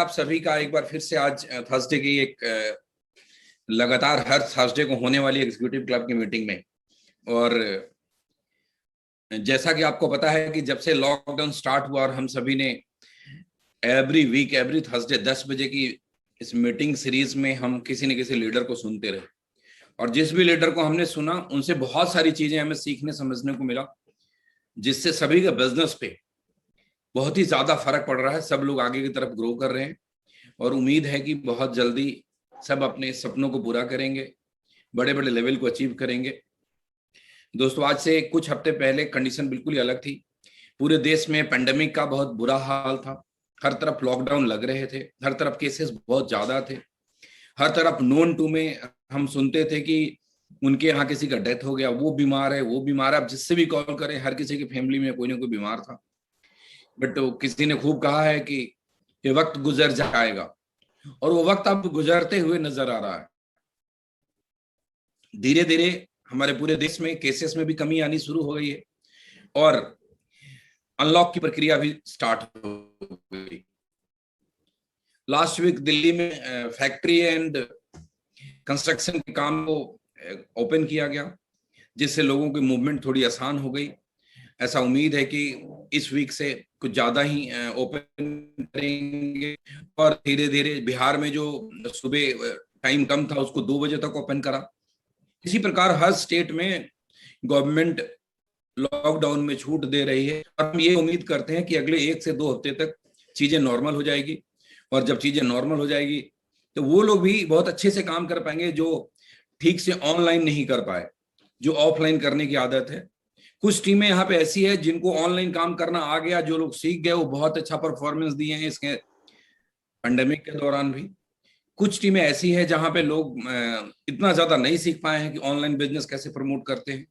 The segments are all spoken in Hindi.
आप सभी का एक बार फिर से आज थर्सडे की एक लगातार हर थर्सडे को होने वाली एग्जीक्यूटिव क्लब की मीटिंग में। और जैसा कि आपको पता है कि जब से लॉकडाउन स्टार्ट हुआ और हम सभी ने एवरी वीक एवरी थर्सडे 10 बजे की इस मीटिंग सीरीज में हम किसी न किसी लीडर को सुनते रहे, और जिस भी लीडर को हमने सुना उनसे बहुत सारी चीजें हमें सीखने समझने को मिला, जिससे सभी के बिजनेस पे बहुत ही ज्यादा फर्क पड़ रहा है। सब लोग आगे की तरफ ग्रो कर रहे हैं और उम्मीद है कि बहुत जल्दी सब अपने सपनों को पूरा करेंगे, बड़े बड़े लेवल को अचीव करेंगे। दोस्तों, आज से कुछ हफ्ते पहले कंडीशन बिल्कुल ही अलग थी। पूरे देश में पेंडेमिक का बहुत बुरा हाल था, हर तरफ लॉकडाउन लग रहे थे, हर तरफ केसेस बहुत ज्यादा थे, हर तरफ नोन टू में हम सुनते थे कि उनके यहाँ किसी का डेथ हो गया, वो बीमार है, वो बीमार है। अब जिससे भी कॉल करें हर किसी की फैमिली में कोई ना कोई बीमार था। बट किसी ने खूब कहा है कि ये वक्त गुजर जाएगा, और वो वक्त अब गुजरते हुए नजर आ रहा है। धीरे धीरे हमारे पूरे देश में केसेस में भी कमी आनी शुरू हो गई है और अनलॉक की प्रक्रिया भी स्टार्ट हो गई। लास्ट वीक दिल्ली में फैक्ट्री एंड कंस्ट्रक्शन के काम को ओपन किया गया, जिससे लोगों की मूवमेंट थोड़ी आसान हो गई। ऐसा उम्मीद है कि इस वीक से कुछ ज्यादा ही ओपन करेंगे, और धीरे धीरे बिहार में जो सुबह टाइम कम था उसको 2 बजे तक ओपन करा। इसी प्रकार हर स्टेट में गवर्नमेंट लॉकडाउन में छूट दे रही है, और हम ये उम्मीद करते हैं कि अगले 1 से 2 हफ्ते तक चीजें नॉर्मल हो जाएगी। और जब चीजें नॉर्मल हो जाएगी तो वो लोग भी बहुत अच्छे से काम कर पाएंगे जो ठीक से ऑनलाइन नहीं कर पाए, जो ऑफलाइन करने की आदत है। कुछ टीमें यहाँ पे ऐसी है जिनको ऑनलाइन काम करना आ गया, जो लोग सीख गए वो बहुत अच्छा परफॉर्मेंस दिए हैं इसके पेंडेमिक के दौरान भी। कुछ टीमें ऐसी है जहां पे लोग इतना ज्यादा नहीं सीख पाए हैं कि ऑनलाइन बिजनेस कैसे प्रमोट करते हैं,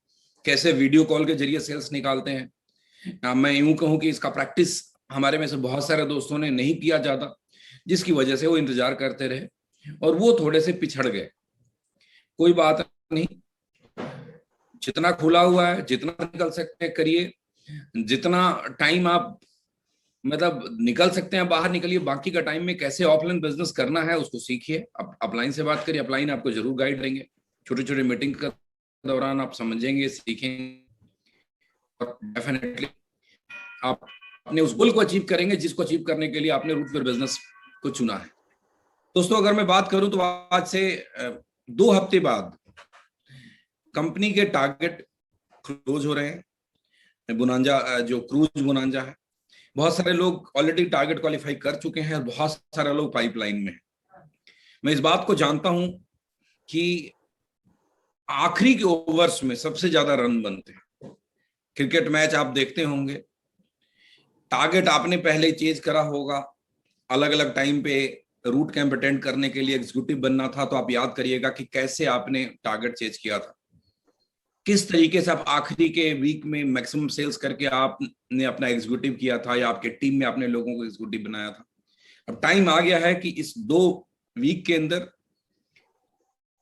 कैसे वीडियो कॉल के जरिए सेल्स निकालते हैं। मैं यूं कहूं कि इसका प्रैक्टिस हमारे में से बहुत सारे दोस्तों ने नहीं किया ज्यादा, जिसकी वजह से वो इंतजार करते रहे और वो थोड़े से पिछड़ गए। कोई बात नहीं, जितना खुला हुआ है, जितना निकल सकते हैं करिए, जितना टाइम आप मतलब निकल सकते हैं बाहर निकलिए। बाकी का टाइम में कैसे ऑफलाइन बिजनेस करना है उसको सीखिए। अब अपलाइन से बात करिए, अपलाइन आपको जरूर गाइड देंगे। छोटे छोटे मीटिंग के दौरान आप समझेंगे, सीखेंगे, और डेफिनेटली आप अपने उस गोल को अचीव करेंगे जिसको अचीव करने के लिए आपने रूट फॉर बिजनेस को चुना है। दोस्तों, अगर मैं बात करूं तो आज से 2 हफ्ते बाद कंपनी के टारगेट क्लोज हो रहे हैं। बोनांजा, जो क्रूज बोनांजा है, बहुत सारे लोग ऑलरेडी टारगेट क्वालिफाई कर चुके हैं और बहुत सारे लोग पाइपलाइन में हैं। मैं इस बात को जानता हूं कि आखिरी के ओवर्स में सबसे ज्यादा रन बनते हैं। क्रिकेट मैच आप देखते होंगे, टारगेट आपने पहले चेज करा होगा, अलग अलग टाइम पे रूट कैंप अटेंड करने के लिए एग्जीक्यूटिव बनना था, तो आप याद करिएगा कि कैसे आपने टारगेट चेज किया था, किस तरीके से आप आखिरी के वीक में मैक्सिमम सेल्स करके आपने अपना एग्जीक्यूटिव किया था, या आपके टीम में आपने लोगों को एग्जीक्यूटिव बनाया था। अब टाइम आ गया है कि इस 2 वीक के अंदर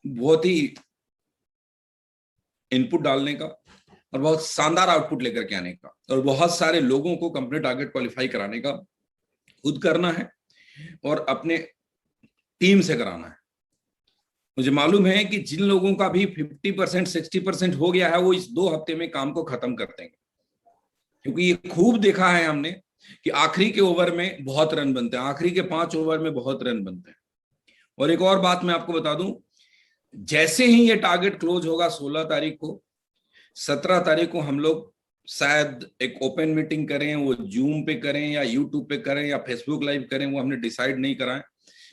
बहुत ही इनपुट डालने का और बहुत शानदार आउटपुट लेकर के आने का, और बहुत सारे लोगों को कंपनी टारगेट क्वालिफाई कराने का खुद करना है और अपने टीम से कराना है। मुझे मालूम है कि जिन लोगों का भी 50% 60% हो गया है वो इस 2 हफ्ते में काम को खत्म कर देंगे, क्योंकि ये खूब देखा है हमने कि आखिरी के ओवर में बहुत रन बनते हैं, आखिरी के 5 ओवर में बहुत रन बनते हैं। और एक और बात मैं आपको बता दूं, जैसे ही ये टारगेट क्लोज होगा 16 तारीख को, 17 तारीख को हम लोग शायद एक ओपन मीटिंग करें, वो जूम पे करें या यूट्यूब पे करें या फेसबुक लाइव करें, वो हमने डिसाइड नहीं करा है।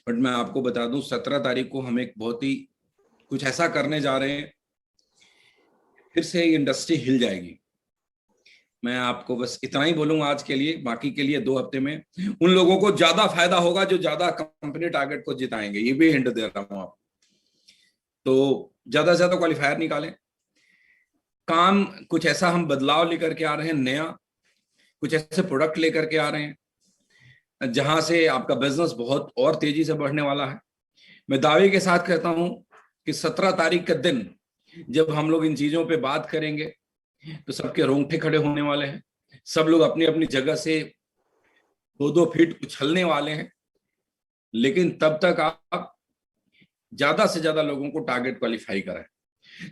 बट मैं आपको बता दूं 17 तारीख को हम एक बहुत ही कुछ ऐसा करने जा रहे हैं, फिर से इंडस्ट्री हिल जाएगी। मैं आपको बस इतना ही बोलूंगा आज के लिए। बाकी के लिए 2 हफ्ते में उन लोगों को ज्यादा फायदा होगा जो ज्यादा कंपनी टारगेट को जिताएंगे, ये भी हिंट दे रहा हूं आप। तो ज्यादा से ज्यादा क्वालिफायर निकालें, काम कुछ ऐसा हम बदलाव लेकर के आ रहे हैं, नया कुछ ऐसे प्रोडक्ट लेकर के आ रहे हैं जहां से आपका बिजनेस बहुत और तेजी से बढ़ने वाला है। मैं दावे के साथ कहता हूं कि 17 तारीख का दिन जब हम लोग इन चीजों पे बात करेंगे तो सबके रोंगटे खड़े होने वाले हैं, सब लोग अपनी अपनी जगह से 2-2 फीट उछलने वाले हैं, लेकिन तब तक आप ज्यादा से ज्यादा लोगों को टारगेट क्वालिफाई करें।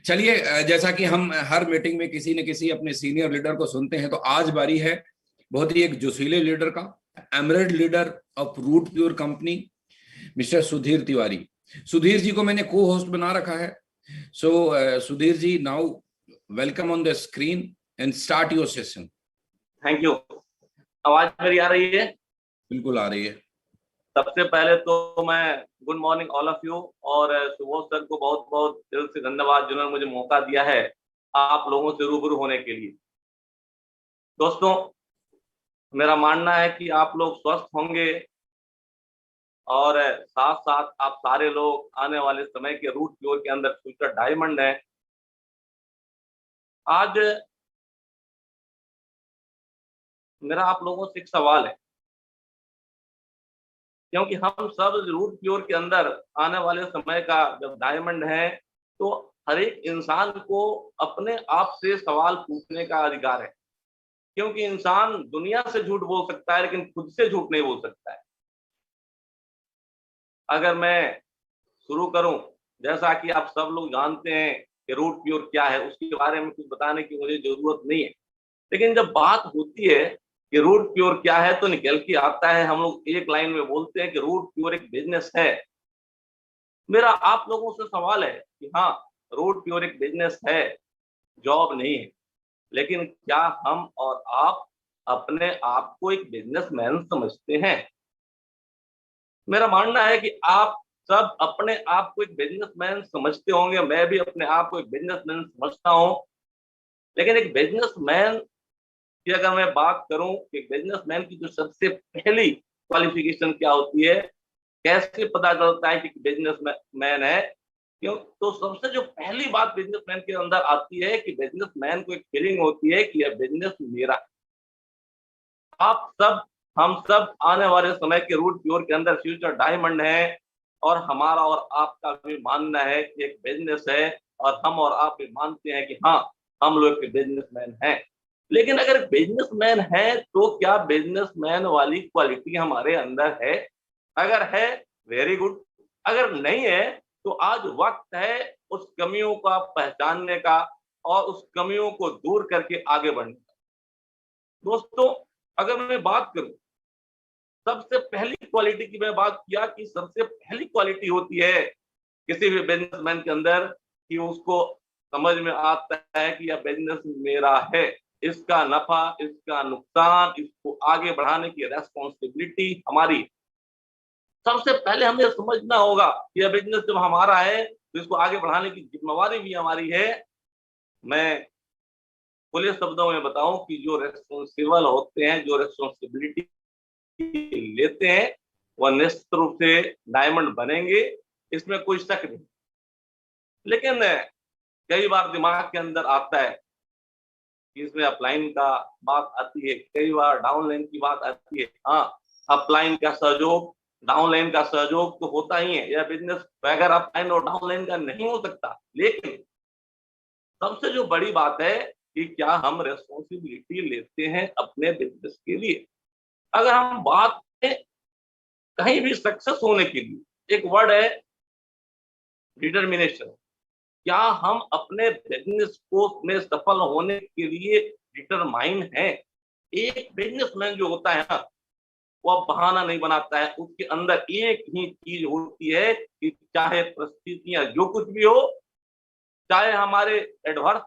चलिए, जैसा कि हम हर मीटिंग में किसी न किसी अपने सीनियर लीडर को सुनते हैं, तो आज बारी है बहुत ही एक जोशीले लीडर का, एमरेड leader of root pure company, mister Sudhir Tiwari. Sudhir ji को मैंने को होस्ट बना रखा है। So Sudhir ji, now welcome on the screen and start your session. Thank you. आवाज मेरी आ रही है? बिल्कुल आ रही है। सबसे पहले तो मैं good morning all of you, और सुबोध सर को बहुत बहुत दिल से धन्यवाद जिन्होंने मुझे मौका दिया है आप लोगों से रूबरू होने के लिए। दोस्तों, मेरा मानना है कि आप लोग स्वस्थ होंगे और साथ साथ आप सारे लोग आने वाले समय के रूट प्योर के अंदर फ्यूचर डायमंड है। आज मेरा आप लोगों से एक सवाल है, क्योंकि हम सब रूट प्योर के अंदर आने वाले समय का जब डायमंड है, तो हर एक इंसान को अपने आप से सवाल पूछने का अधिकार है। क्योंकि इंसान दुनिया से झूठ बोल सकता है लेकिन खुद से झूठ नहीं बोल सकता है। अगर मैं शुरू करूं, जैसा कि आप सब लोग जानते हैं कि रूट प्योर क्या है, उसके बारे में कुछ बताने की मुझे जरूरत नहीं है। लेकिन जब बात होती है कि रूट प्योर क्या है, तो निकल के आता है, हम लोग एक लाइन में बोलते हैं कि रूट प्योर एक बिजनेस है। मेरा आप लोगों से सवाल है कि हाँ, रूट प्योर एक बिजनेस है, जॉब नहीं है। लेकिन क्या हम और आप अपने आप को एक बिजनेसमैन समझते हैं? मेरा मानना है कि आप सब अपने आप को एक बिजनेसमैन समझते होंगे, मैं भी अपने आप को एक बिजनेसमैन समझता हूं। लेकिन एक बिजनेसमैन की अगर मैं बात करूं कि बिजनेसमैन की जो सबसे पहली क्वालिफिकेशन क्या होती है, कैसे पता चलता है कि बिजनेसमैन है, क्यों? तो सबसे जो पहली बात बिजनेसमैन के अंदर आती है कि बिजनेसमैन को एक फीलिंग होती है कि यह बिजनेस मेरा। आप सब, हम सब आने वाले समय के रूट प्योर के अंदर फ्यूचर डायमंड है, और हमारा और आपका भी मानना है कि एक बिजनेस है, और हम और आप भी मानते हैं कि हाँ, हम लोग एक बिजनेसमैन हैं। लेकिन अगर बिजनेसमैन है तो क्या बिजनेसमैन वाली क्वालिटी हमारे अंदर है? अगर है, वेरी गुड। अगर नहीं है, तो आज वक्त है उस कमियों का पहचानने का और उस कमियों को दूर करके आगे बढ़ने का। दोस्तों, अगर मैं बात करूं, सबसे पहली क्वालिटी की मैं बात किया कि सबसे पहली क्वालिटी होती है किसी भी बिजनेसमैन के अंदर कि उसको समझ में आता है कि यह बिजनेस मेरा है, इसका नफा, इसका नुकसान, इसको आगे बढ़ाने की रेस्पॉन्सिबिलिटी हमारी। सबसे पहले हमें समझना होगा कि यह बिजनेस जब हमारा है तो इसको आगे बढ़ाने की जिम्मेवारी भी हमारी है। मैं खुले शब्दों में बताऊं कि जो रेस्पॉन्सिबल होते हैं, जो रेस्पॉन्सिबिलिटी लेते हैं, वह निश्चित रूप से डायमंड बनेंगे, इसमें कोई शक नहीं। लेकिन कई बार दिमाग के अंदर आता है कि इसमें अपलाइन का बात आती है, कई बार डाउनलाइन की बात आती है। हाँ, अपलाइन का सहयोग, डाउनलाइन का सहयोग तो होता ही है। यह बिजनेस बगैर अपलाइन और डाउनलाइन का नहीं हो सकता। लेकिन सबसे जो बड़ी बात है कि क्या हम रेस्पॉन्सिबिलिटी लेते हैं अपने बिजनेस के लिए। अगर हम बात करें कहीं भी सक्सेस होने के लिए, एक वर्ड है डिटर्मिनेशन। क्या हम अपने बिजनेस को में सफल होने के लिए डिटरमाइन है? एक बिजनेसमैन जो होता है ना, वह बहाना नहीं बनाता है। उसके अंदर एक ही चीज होती है कि चाहे परिस्थितियां जो कुछ भी हो, चाहे हमारे एडवर्स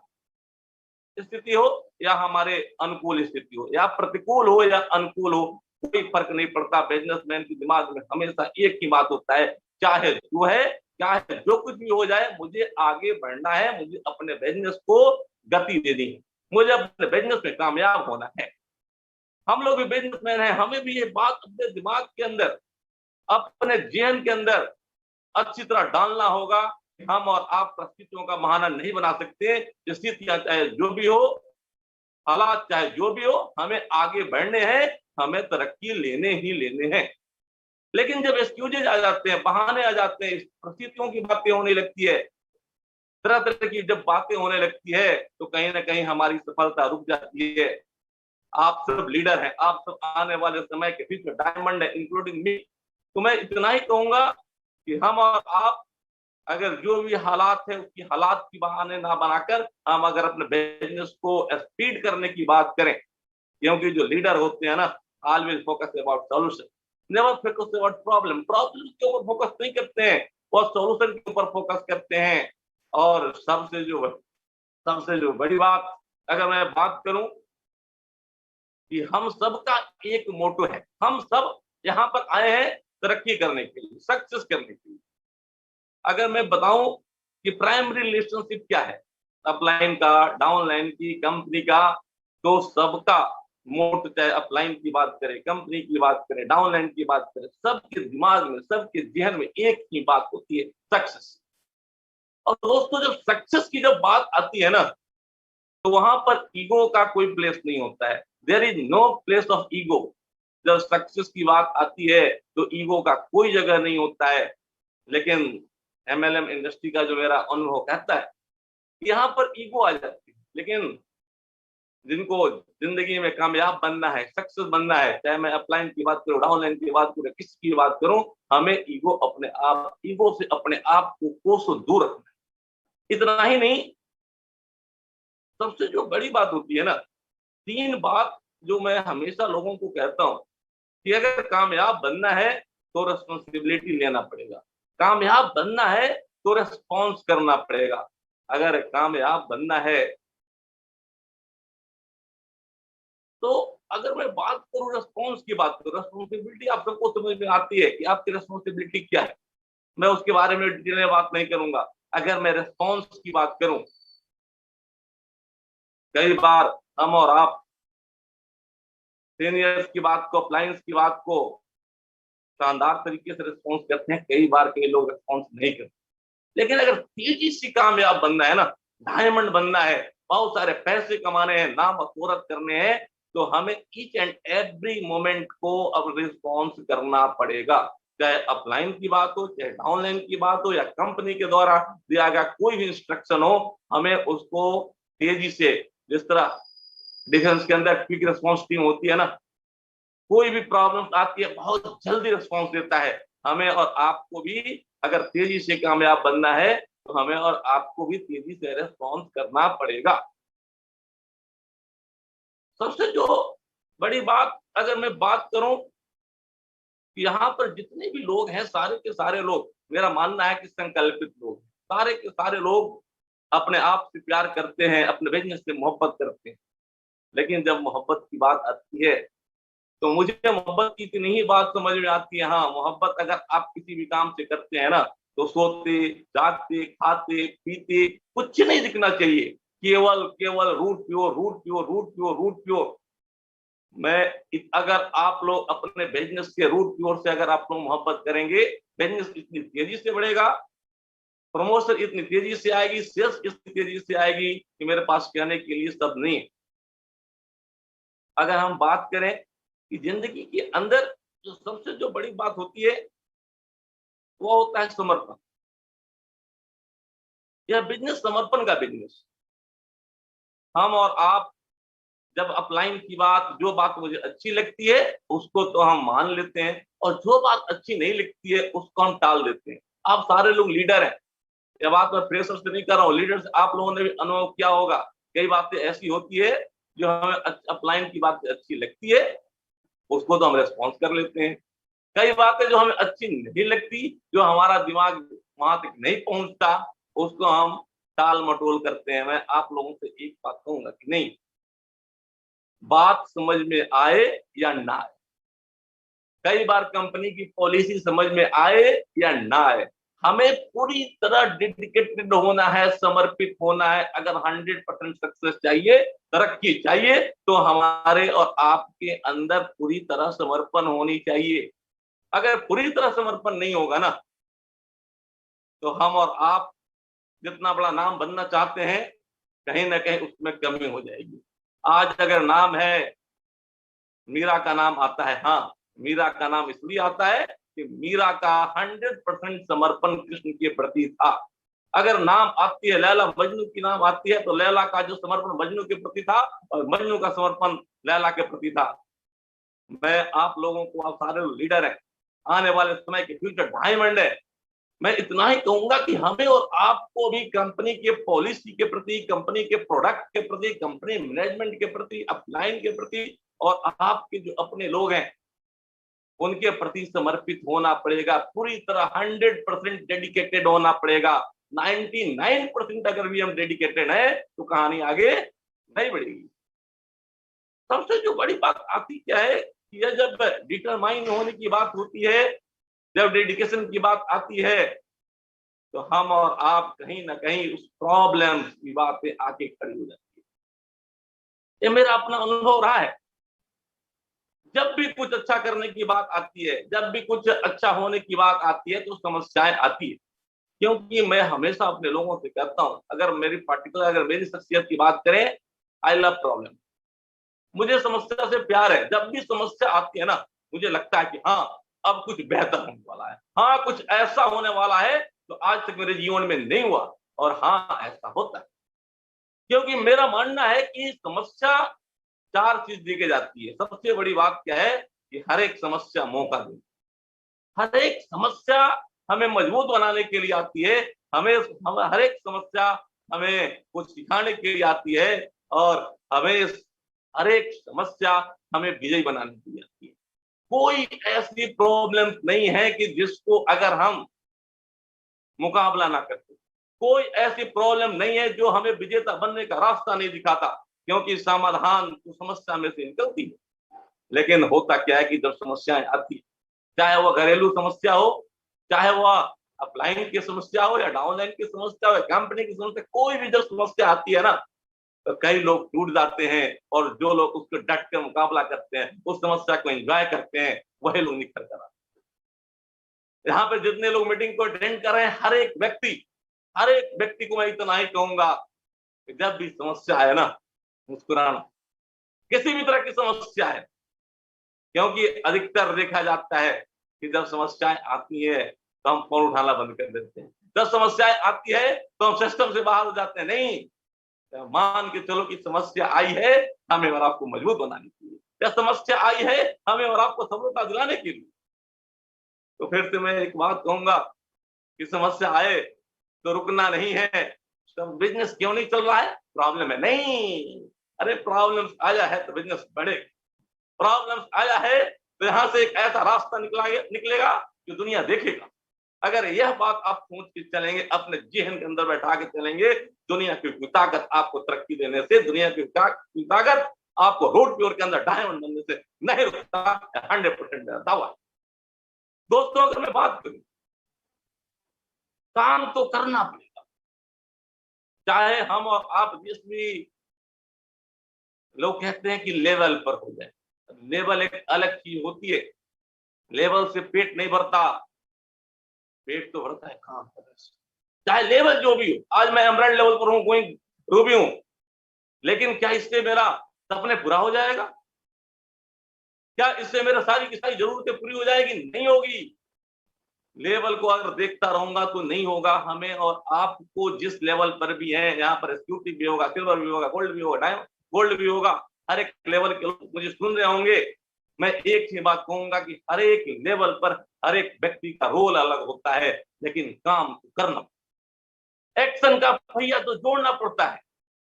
स्थिति हो या हमारे अनुकूल स्थिति हो, या प्रतिकूल हो या अनुकूल हो, कोई फर्क नहीं पड़ता। बिजनेसमैन के दिमाग में हमेशा एक ही बात होता है, चाहे जो है, चाहे जो कुछ भी हो जाए, मुझे आगे बढ़ना है, मुझे अपने बिजनेस को गति देनी है, मुझे अपने बिजनेस में कामयाब होना है। हम लोग भी बिजनेसमैन हैं, हमें भी ये बात अपने दिमाग के अंदर, अपने जेहन के अंदर अच्छी तरह डालना होगा। हम और आप परिस्थितियों का बहाना नहीं बना सकते। स्थितियां चाहे जो भी हो, हालात चाहे जो भी हो, हमें आगे बढ़ने हैं, हमें तरक्की लेने ही लेने हैं। लेकिन जब एक्सक्यूजेज आ जाते हैं, बहाने आ जाते हैं, परिस्थितियों की बातें होने लगती है, तरह तरह की जब बातें होने लगती है, तो कहीं ना कहीं हमारी सफलता रुक जाती है। आप सब लीडर हैं, आप सब आने वाले समय के फ्यूचर डायमंड है, इंक्लूडिंग मी। तो मैं इतना ही कहूंगा कि हम और आप अगर जो भी हालात है उसकी हालात की बहाने ना बनाकर हम अगर अपने बिजनेस को स्पीड करने की बात करें, क्योंकि जो लीडर होते हैं ना, always focus about solution, never focus about problem. Problem के ऊपर फोकस नहीं करते हैं, वो सॉल्यूशन के ऊपर फोकस करते हैं। और सबसे जो बड़ी बात अगर मैं बात करूं कि हम सबका एक मोटो है, हम सब यहाँ पर आए हैं तरक्की करने के लिए, सक्सेस करने के लिए। अगर मैं बताऊं कि प्राइमरी रिलेशनशिप क्या है, अपलाइन का, डाउनलाइन की, कंपनी का, तो सबका मोटो, चाहे अपलाइन की बात करें, कंपनी की बात करें, डाउनलाइन की बात करें, सबके दिमाग में, सबके जहन में एक ही बात होती है, सक्सेस। और दोस्तों जब सक्सेस की जब बात आती है ना, तो वहां पर ईगो का कोई प्लेस नहीं होता है। There is no place of ego. जब सक्सेस की बात आती है तो ईगो का कोई जगह नहीं होता है। लेकिन एमएलएम इंडस्ट्री का जो मेरा अनुभव कहता है, यहाँ पर ईगो आ जाती है। लेकिन जिनको जिंदगी में कामयाब बनना है, सक्सेस बनना है, चाहे मैं अपलाइन की बात करूं, डाउनलाइन की बात करूं, किसी की बात करूं, हमें ईगो से अपने आप को कोसों दूर रखना है। इतना ही नहीं, सबसे जो बड़ी बात होती है ना, 3 बात जो मैं हमेशा लोगों को कहता हूं कि अगर कामयाब बनना है तो रिस्पॉन्सिबिलिटी लेना पड़ेगा, कामयाब बनना है तो रिस्पॉन्स करना पड़ेगा। अगर कामयाब बनना है तो अगर मैं बात करूं रिस्पॉन्स की बात करूं, रिस्पॉन्सिबिलिटी आप सबको समझ में आती है कि आपकी रिस्पॉन्सिबिलिटी क्या है। मैं उसके बारे में डिटेल में बात नहीं करूंगा। अगर मैं रिस्पॉन्स की बात करूं, कई बार हम और आप सीनियर्स की बात को, अप्लायंस की बात को शानदार तरीके से रिस्पॉन्स करते हैं, कई बार कई लोग रिस्पॉन्स नहीं करते। लेकिन अगर तेजी से कामयाब बनना है ना, डायमंड बनना है, बहुत सारे पैसे कमाने हैं, नाम और शोहरत करने हैं, तो हमें ईच एंड एवरी मोमेंट को अब रिस्पॉन्स करना पड़ेगा। चाहे अपलाइन की बात हो, चाहे डाउनलाइन की बात हो, या कंपनी के द्वारा दिया गया कोई भी इंस्ट्रक्शन हो, हमें उसको तेजी से, जिस तरह डिफेंस के अंदर क्विक रिस्पॉन्स टीम होती है ना, कोई भी प्रॉब्लम आती है बहुत जल्दी रिस्पॉन्स देता है। हमें और आपको भी अगर तेजी से कामयाब बनना है तो हमें और आपको भी तेजी से रिस्पॉन्स करना पड़ेगा। सबसे जो बड़ी बात अगर मैं बात करूं कि यहाँ पर जितने भी लोग हैं, सारे के सारे लोग, मेरा मानना है कि संकल्पित लोग, सारे के सारे लोग अपने आप से प्यार करते हैं, अपने बिजनेस से मोहब्बत करते हैं। लेकिन जब मोहब्बत की बात आती है तो मुझे मोहब्बत की इतनी ही बात समझ में आती है। हाँ, मोहब्बत अगर आप किसी भी काम से करते हैं ना, तो सोते, जागते, खाते, पीते कुछ नहीं दिखना चाहिए, केवल केवल root pure, root pure, root pure, root pure. अगर आप लोग अपने बिजनेस के रूट प्योर से अगर आप लोग मोहब्बत करेंगे, बिजनेस इतनी तेजी से बढ़ेगा, प्रमोशन इतनी तेजी से आएगी, सेल्स इतनी तेजी से आएगी कि मेरे पास कहने के लिए सब नहीं। अगर हम बात करें कि जिंदगी के अंदर जो सबसे जो बड़ी बात होती है वो होता है समर्पण। यह बिजनेस समर्पण का बिजनेस। हम और आप जब अपलाइन की बात, जो बात मुझे अच्छी लगती है उसको तो हम मान लेते हैं, और जो बात अच्छी नहीं लगती है उसको हम टाल देते हैं। आप सारे लोग लीडर हैं, यह बात मैं प्रेशर से नहीं कर रहा हूँ, लीडर से आप लोगों ने भी अनुभव किया होगा। कई बातें ऐसी होती है जो हमें अपलाइन की बात अच्छी लगती है, उसको तो हम रेस्पॉन्स कर लेते हैं। कई बातें जो हमें अच्छी नहीं लगती, जो हमारा दिमाग वहां तक नहीं पहुंचता, उसको हम टाल मटोल करते हैं। मैं आप लोगों से एक बात कहूंगा कि नहीं, बात समझ में आए या ना आए, कई बार कंपनी की पॉलिसी समझ में आए या ना आए, हमें पूरी तरह डेडिकेटेड होना है, समर्पित होना है। अगर 100% सक्सेस चाहिए, तरक्की चाहिए, तो हमारे और आपके अंदर पूरी तरह समर्पण होनी चाहिए। अगर पूरी तरह समर्पण नहीं होगा ना, तो हम और आप जितना बड़ा नाम बनना चाहते हैं, कहीं ना कहीं उसमें कमी हो जाएगी। आज अगर नाम है, मीरा का नाम आता है, हाँ, मीरा का नाम इसलिए आता है कि मीरा का 100% समर्पण कृष्ण के प्रति था। अगर नाम आती है लैला, मजनू की नाम आती है, तो लैला का जो समर्पण मजनू के प्रति था और मजनू का समर्पण लैला के प्रति था। मैं आप लोगों को, आप सारे लीडर हैं, आने वाले समय के फ्यूचर डायमंड है। मैं इतना ही कहूंगा कि हमें और आपको भी कंपनी के पॉलिसी के प्रति, कंपनी के प्रोडक्ट के प्रति, कंपनी मैनेजमेंट के प्रति, अपलाइन के प्रति और आपके जो अपने लोग हैं उनके प्रति समर्पित होना पड़ेगा। पूरी तरह 100% डेडिकेटेड होना पड़ेगा। 99% अगर भी हम डेडिकेटेड है तो कहानी आगे नहीं बढ़ेगी। सबसे जो बड़ी बात आती क्या है कि यह जब डिटरमाइन होने की बात होती है, जब डेडिकेशन की बात आती है, तो हम और आप कहीं ना कहीं उस प्रॉब्लम की बात पे आके खड़ी हो जाती है। ये मेरा अपना अनुभव रहा है। जब भी कुछ अच्छा करने की बात आती है, जब भी कुछ अच्छा होने की बात आती है, तो समस्याएं आती है। क्योंकि मैं हमेशा अपने लोगों से कहता हूं, अगर मेरी शख्सियत की बात करें, आई लव प्रॉब्लम। मुझे समस्या से प्यार है। जब भी समस्या आती है ना, मुझे लगता है कि हाँ, अब कुछ बेहतर होने वाला है, हाँ कुछ ऐसा होने वाला है तो आज तक मेरे जीवन में नहीं हुआ। और हाँ, ऐसा होता है। क्योंकि मेरा मानना है कि समस्या 4 चीज दी जाती है। सबसे बड़ी बात क्या है कि हर एक समस्या मौका दे। हर एक समस्या हमें मजबूत बनाने के लिए आती है। हम हर एक समस्या हमें कुछ सिखाने के लिए आती है और हमें हर एक समस्या हमें विजयी बनाने के लिए आती है। कोई ऐसी प्रॉब्लम नहीं है कि जिसको अगर हम मुकाबला ना करते। कोई ऐसी प्रॉब्लम नहीं है जो हमें विजेता बनने का रास्ता नहीं दिखाता, क्योंकि समाधान तो समस्या में से निकलती है। लेकिन होता क्या है कि जब समस्याएं आती है, चाहे वो घरेलू समस्या हो, चाहे वो अपलाइन की समस्या हो या डाउनलाइन की समस्या हो या कंपनी की समस्या, कोई भी जब समस्या आती है ना, तो कई लोग टूट जाते हैं और जो लोग उसको डट कर मुकाबला करते हैं, उस समस्या को एंजॉय करते हैं, वही लोग निखर कर आते हैं। यहाँ पे जितने लोग मीटिंग को अटेंड कर रहे हैं, हर एक व्यक्ति को मैं इतना ही कहूंगा कि जब भी समस्या है ना, मुस्कुराना। किसी भी तरह की समस्या है, क्योंकि अधिकतर देखा जाता है कि जब समस्याएं आती है तो हम फोन उठाना बंद कर देते हैं। जब समस्याएं आती है तो हम सिस्टम से बाहर हो जाते हैं। नहीं, मान के चलो कि समस्या आई है हमें और आपको मजबूत बनाने के लिए, या समस्या आई है हमें और आपको सफलता दिलाने के लिए। तो फिर से मैं एक बात कहूंगा कि समस्या आए तो रुकना नहीं है। तो बिजनेस क्यों नहीं चल रहा है? प्रॉब्लम है? नहीं, अरे प्रॉब्लम्स आया है तो बिजनेस बढ़ेगा। प्रॉब्लम्स आया है तो यहाँ से एक ऐसा रास्ता निकलेगा जो दुनिया देखेगा। अगर यह बात आप सोच के चलेंगे, अपने जहन के अंदर बैठा के चलेंगे, दुनिया की ताकत आपको तरक्की देने से, दुनिया की ताकत आपको रोड प्योर के अंदर डायमंड बनने से नहीं रुकता। 100% दावा। दोस्तों, अगर मैं बात करूं, काम तो करना पड़ेगा, चाहे हम और आप जिस भी लोग कहते हैं कि लेवल पर हो जाए। लेवल एक अलग चीज होती है। लेवल से पेट नहीं भरता, पेट तो भरता है काम करने से। चाहे लेवल जो भी हो, आज मैं एमराल्ड लेवल पर हूं, गोइंग रूबी हूं, लेकिन क्या इससे मेरा सपने पूरा हो जाएगा? क्या इससे मेरा सारी की सारी जरूरतें पूरी हो जाएगी? नहीं होगी। लेवल को अगर देखता रहूंगा तो नहीं होगा। हमें और आपको जिस लेवल पर भी है, यहाँ पर एग्जीक्यूटिव भी होगा, सिल्वर भी होगा, गोल्ड भी होगा, डायमंड गोल्ड भी होगा, हर एक लेवल के लोग मुझे सुन रहे होंगे। मैं एक ही बात कहूंगा कि हर एक लेवल पर हर एक व्यक्ति का रोल अलग होता है, लेकिन काम करना, एक्शन का पहिया तो जोड़ना पड़ता है।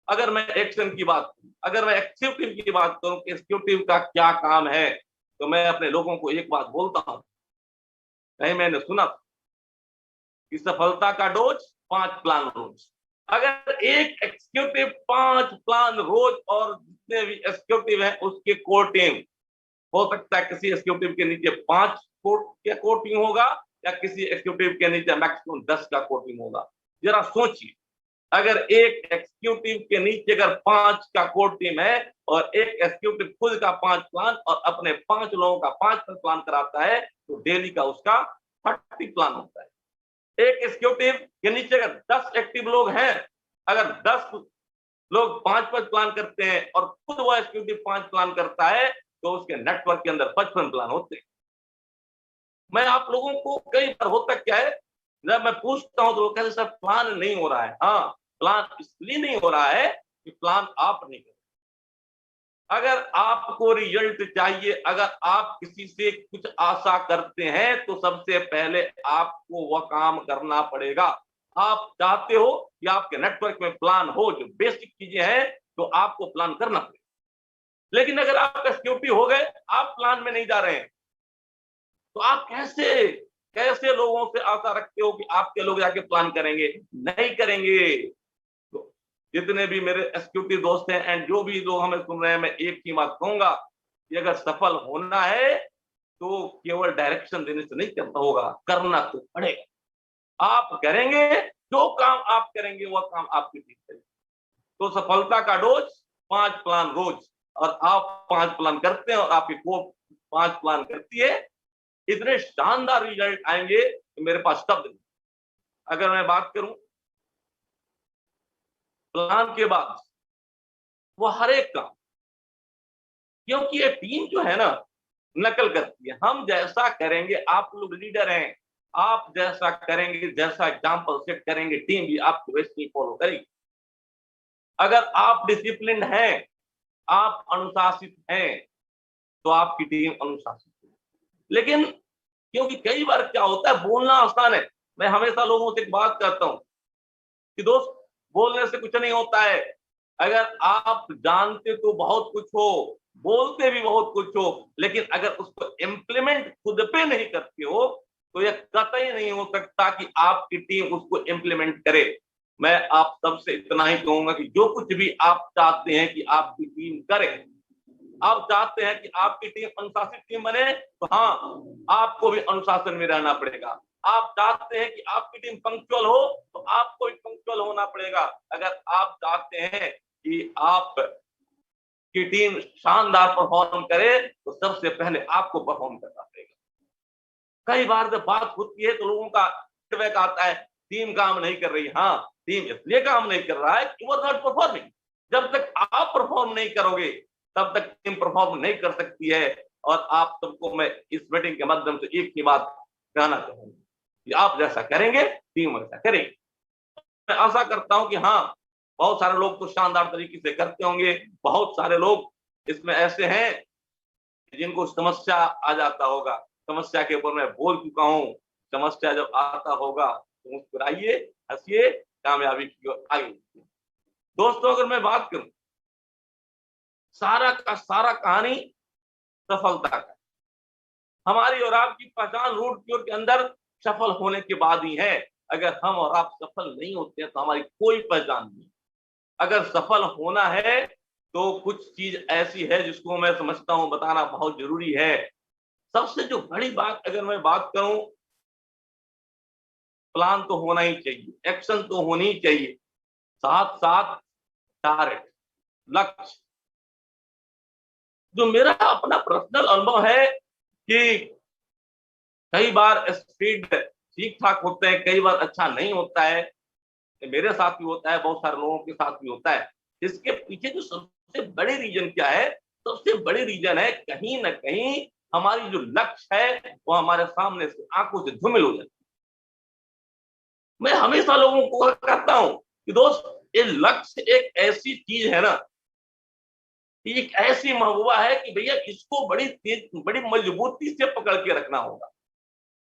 अगर मैं एक्शन की बात करूं, अगर मैं एग्जीक्यूटिव की बात करूं कि एग्जीक्यूटिव का क्या काम है, तो मैं अपने लोगों को एक बात बोलता हूं, नहीं मैंने सुना कि सफलता का डोज 5 प्लान रोज। अगर एक एग्जीक्यूटिव 5 प्लान रोज, और जितने भी एग्जीक्यूटिव है उसके कोर टीम, हो सकता है किसी एग्जीक्यूटिव के नीचे 5 कोर टीम होगा, या किसी एग्जीक्यूटिव के नीचे मैक्सिमम 10 का कोर टीम होगा। जरा सोचिए, अगर एक एग्जीक्यूटिव के नीचे अगर 5 का कोर टीम है और एक एग्जीक्यूटिव खुद का 5 प्लान और अपने 5 लोगों का 5 प्लान कराता है, तो डेली का उसका 30 प्लान होता है। एक एग्जीक्यूटिव के नीचे अगर 10 एक्टिव लोग हैं, अगर 10 लोग 5 प्लान करते हैं और खुद वो एग्जीक्यूटिव 5 प्लान करता है, तो उसके नेटवर्क के अंदर 55 प्लान होते हैं। मैं आप लोगों को कई बार होता क्या है, जब मैं पूछता हूं तो लोग कहते हैं सर प्लान नहीं हो रहा है। हाँ, प्लान इसलिए नहीं हो रहा है कि प्लान आप नहीं कर रहे। अगर आपको रिजल्ट चाहिए, अगर आप किसी से कुछ आशा करते हैं, तो सबसे पहले आपको वह काम करना पड़ेगा। आप चाहते हो कि आपके नेटवर्क में प्लान हो, जो बेसिक चीजें हैं, तो आपको प्लान करना पड़ेगा। लेकिन अगर आप एसक्यूटी हो गए, आप प्लान में नहीं जा रहे हैं, तो आप कैसे कैसे लोगों से आशा रखते हो कि आपके लोग जाके प्लान करेंगे? नहीं करेंगे। तो जितने भी मेरे एसक्यूटी दोस्त हैं एंड जो भी लोग हमें सुन रहे हैं, मैं एक ही बात कहूंगा कि अगर सफल होना है तो केवल डायरेक्शन देने से नहीं करना होगा, करना तो पड़ेगा। आप करेंगे, जो काम आप करेंगे वह काम आपकी टीम करेगी। तो सफलता का डोज 5 प्लान रोज, और आप 5 प्लान करते हैं और आपकी कोर्ट 5 प्लान करती है, इतने शानदार रिजल्ट आएंगे कि मेरे पास शब्द नहीं। अगर मैं बात करूं प्लान के बाद, वो हर एक काम, क्योंकि ये टीम जो है ना, नकल करती है। हम जैसा करेंगे, आप लोग लीडर हैं, आप जैसा करेंगे, जैसा एग्जाम्पल सेट करेंगे, टीम भी आपको वैसे ही फॉलो करेगी। अगर आप डिसिप्लिन हैं, आप अनुशासित हैं, तो आपकी टीम अनुशासित है। लेकिन क्योंकि कई बार क्या होता है, बोलना आसान है। मैं हमेशा लोगों से एक बात कहता हूं कि दोस्त, बोलने से कुछ नहीं होता है। अगर आप जानते तो बहुत कुछ हो, बोलते भी बहुत कुछ हो, लेकिन अगर उसको इम्प्लीमेंट खुद पे नहीं करते हो, तो यह कतई नहीं हो सकता कि आपकी टीम उसको इम्प्लीमेंट करे। मैं आप सबसे इतना ही कहूंगा कि जो कुछ भी आप चाहते हैं कि आपकी टीम करे, आप चाहते हैं कि आपकी टीम अनुशासित टीम बने, तो हाँ, आपको भी अनुशासन में रहना पड़ेगा। आप चाहते हैं कि आपकी टीम पंक्चुअल हो, तो आपको भी पंक्चुअल होना पड़ेगा। अगर आप चाहते हैं कि आप की टीम शानदार परफॉर्म करे, तो सबसे पहले आपको परफॉर्म करना पड़ेगा। कई बार जब बात होती है तो लोगों का फीडबैक आता है, टीम काम नहीं कर रही। हाँ, टीम इसलिए काम नहीं कर रहा है कि वो नॉट परफॉर्मिंग। जब तक आप परफॉर्म नहीं करोगे, तब तक टीम परफॉर्म नहीं कर सकती है। और आप सबको मैं इस मीटिंग के माध्यम से एक ही बात कहना चाहूंगा कि आप जैसा करेंगे, टीम वैसा करेगी। मैं आशा करता हूं कि हाँ, बहुत सारे लोग तो शानदार तरीके से करते होंगे, बहुत सारे लोग इसमें ऐसे हैं जिनको समस्या आ जाता होगा। समस्या के ऊपर मैं बोल चुका हूं। समस्या जब आता होगा तो मुस्कुराइए, हंसिए, कामयाबी की ओर आगे। दोस्तों, अगर मैं बात करूं, सारा का सारा कहानी सफलता का, हमारी और आपकी पहचान रूट क्योर के अंदर सफल होने के बाद ही है। अगर हम और आप सफल नहीं होते हैं तो हमारी कोई पहचान नहीं। अगर सफल होना है तो कुछ चीज ऐसी है जिसको मैं समझता हूं बताना बहुत जरूरी है। सबसे जो बड़ी बात, अगर मैं बात करूं, प्लान तो होना ही चाहिए, एक्शन तो होनी ही चाहिए, साथ साथ टारगेट, लक्ष्य। जो मेरा अपना पर्सनल अनुभव है कि कई बार स्पीड ठीक ठाक होते हैं, कई बार अच्छा नहीं होता है। मेरे साथ भी होता है, बहुत सारे लोगों के साथ भी होता है। इसके पीछे जो सबसे बड़ी रीजन क्या है? सबसे बड़ी रीजन है, कहीं ना कहीं हमारी जो लक्ष्य है वो हमारे सामने से आंखों से धूमिल हो जाती है। मैं हमेशा लोगों को कहता हूं कि दोस्त, ये लक्ष्य एक ऐसी चीज है ना, एक ऐसी महबूबा है कि भैया इसको बड़ी तेज, बड़ी मजबूती से पकड़ के रखना होगा।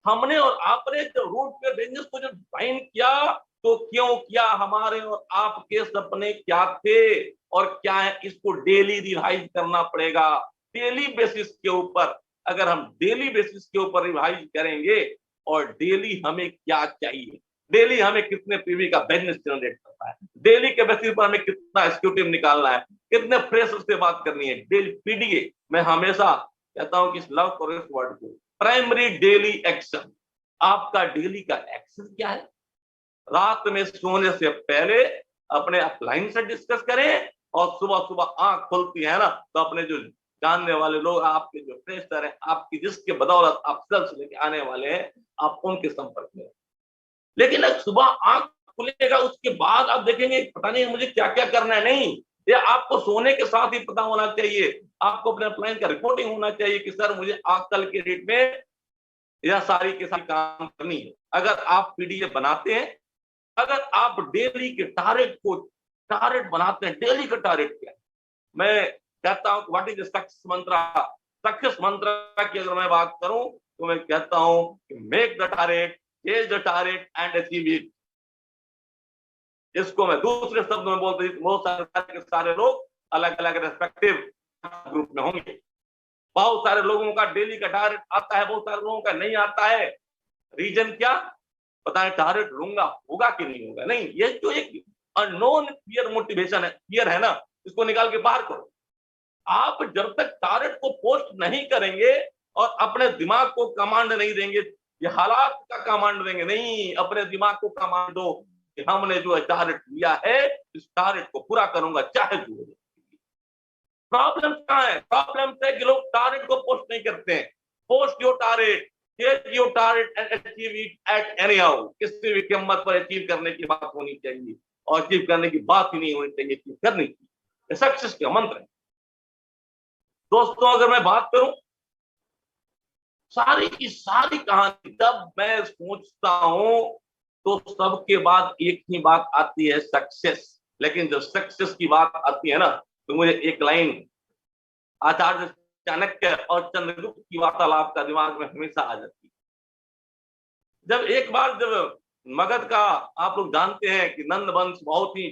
हमने और आपने जब रूट पे बिजनेस को जब डिफाइन किया, तो क्यों किया? हमारे और आपके सपने क्या थे और क्या है, इसको डेली रिवाइज करना पड़ेगा। डेली बेसिस के ऊपर, अगर हम डेली बेसिस के ऊपर रिवाइज करेंगे, और डेली हमें क्या चाहिए, डेली हमें कितने पीवी का बिजनेस जनरेट करना है, डेली के बेसिस पर हमें कितना एग्जीक्यूटिव निकालना है, कितने फ्रेशर से बात करनी है, डेली पीडीए। मैं हमेशा कहता हूं कि इस लव फॉर इस वर्ड को, प्राइमरी डेली एक्शन। आपका डेली का एक्शन क्या है? रात में सोने से पहले अपने अपलाइन से डिस्कस करें, और सुबह सुबह आंख खुलती है ना, तो अपने जो जानने वाले लोग, आपके जो फ्रेशर हैं, आपकी जिसके बदौलत आप सेल्स लेके आने वाले हैं, आप उनके संपर्क में। लेकिन अब सुबह आंख खुलेगा, उसके बाद आप देखेंगे पता नहीं मुझे क्या क्या करना है। नहीं, ये आपको सोने के साथ ही पता होना चाहिए। आपको अपने अपलाइन का रिपोर्टिंग होना चाहिए कि सर, मुझे आज कल के डेट में यह सारी के सारी काम करनी है। अगर आप पीडीएफ बनाते हैं, अगर आप डेली के टारगेट को टारगेट बनाते हैं, डेली का टारगेट क्या है? मैं कहता हूं व्हाट इज सक्सेस मंत्र। सक्सेस मंत्र की अगर मैं बात करूं तो मैं कहता हूं कि make the target, chase the target and achieve it. इसको मैं दूसरे शब्दों में बोलते बहुत सारे लोग अलग अलग रेस्पेक्टिव ग्रुप में होंगे। बहुत सारे लोगों का डेली का टारगेट आता है, बहुत सारे लोगों का नहीं आता है। रीजन क्या? पता नहीं टारगेट लूंगा होगा कि नहीं होगा। नहीं, ये जो एक अननोन फियर मोटिवेशन है, फियर है ना, इसको निकाल के बाहर करो। आप जब तक टारगेट को पोस्ट नहीं करेंगे और अपने दिमाग को कमांड नहीं देंगे, ये हालात का कमांड देंगे नहीं, अपने दिमाग को कमांड दो कि हमने जो टारगेट लिया है इस टारगेट को पूरा करूंगा चाहे जो हो। प्रॉब्लम कहाँ है? प्रॉब्लम है कि लोग टारगेट को पोस्ट नहीं करते हैं। Post your target, chase your target and achieve it at any how. किसी भी कीमत पर अचीव करने की बात होनी चाहिए, और अचीव करने की बात ही नहीं होनी चाहिए, अचीव करने की। ये सक्सेस का मंत्र है दोस्तों। अगर मैं बात करूं सारी की सारी कहानी, जब मैं सोचता हूं तो सबके बाद एक ही बात आती है, सक्सेस। लेकिन जब सक्सेस की बात आती है ना, तो मुझे एक लाइन आचार्य चाणक्य और चंद्रगुप्त की वार्तालाप का दिमाग में हमेशा आ जाती है। जब एक बार जब मगध का, आप लोग जानते हैं कि नंद वंश बहुत ही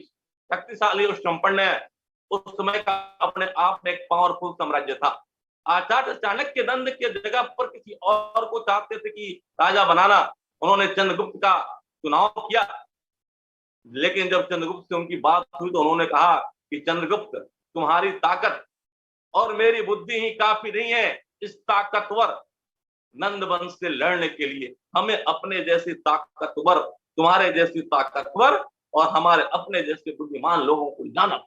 शक्तिशाली और संपन्न है, उस समय का अपने आप में एक पावरफुल साम्राज्य था। आचार्य चाणक्य नंद के जगह पर किसी और को चाहते थे कि राजा बनाना। उन्होंने चंद्रगुप्त का चुनाव किया, लेकिन जब चंद्रगुप्त से उनकी बात हुई तो उन्होंने कहा कि चंद्रगुप्त, तुम्हारी ताकत और मेरी बुद्धि ही काफी नहीं है इस ताकतवर नंद वंश से लड़ने के लिए। हमें अपने जैसे ताकतवर, तुम्हारे जैसी ताकतवर और हमारे अपने जैसे बुद्धिमान लोगों को लाना।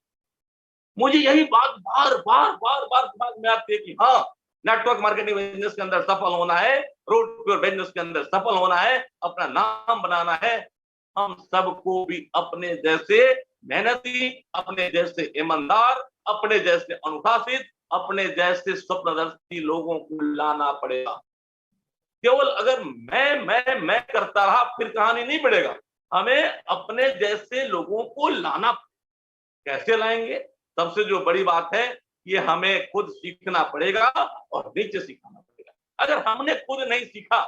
मुझे यही बात बार बार बार बार दिमाग में आती है कि हाँ, नेटवर्क मार्केटिंग बिजनेस के अंदर सफल होना है, रोड टू बिजनेस के अंदर सफल होना है, अपना नाम बनाना है। हम सबको भी अपने जैसे मेहनती, अपने जैसे ईमानदार, अपने जैसे अनुशासित, अपने जैसे स्वप्नदर्शी लोगों को लाना पड़ेगा। केवल अगर मैं करता रहा फिर कहानी नहीं बढ़ेगा। हमें अपने जैसे लोगों को लाना। कैसे लाएंगे? सबसे जो बड़ी बात है, ये हमें खुद सीखना पड़ेगा और नीचे सीखना पड़ेगा। अगर हमने खुद नहीं सीखा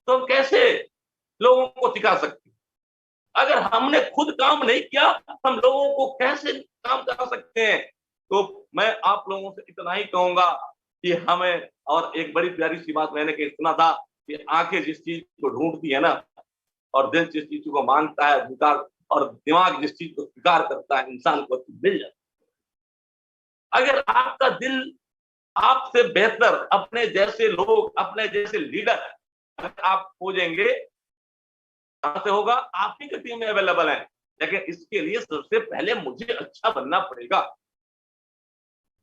तो हम कैसे लोगों को सिखा सकते? अगर हमने खुद काम नहीं किया हम लोगों को कैसे काम करा सकते हैं? तो मैं आप लोगों से इतना ही कहूंगा कि हमें, और एक बड़ी प्यारी सी बात मैंने सुना था कि आंखें जिस चीज को ढूंढती है ना, और दिल जिस चीज को मांगता है स्वीकार, और दिमाग जिस चीज को स्वीकार करता है, इंसान को मिल जाता है। अगर आपका दिल आपसे बेहतर, अपने जैसे लोग, अपने जैसे लीडर अगर आप खोजेंगे, कहां से होगा? आप ही की टीम में अवेलेबल है। लेकिन इसके लिए सबसे पहले मुझे अच्छा बनना पड़ेगा।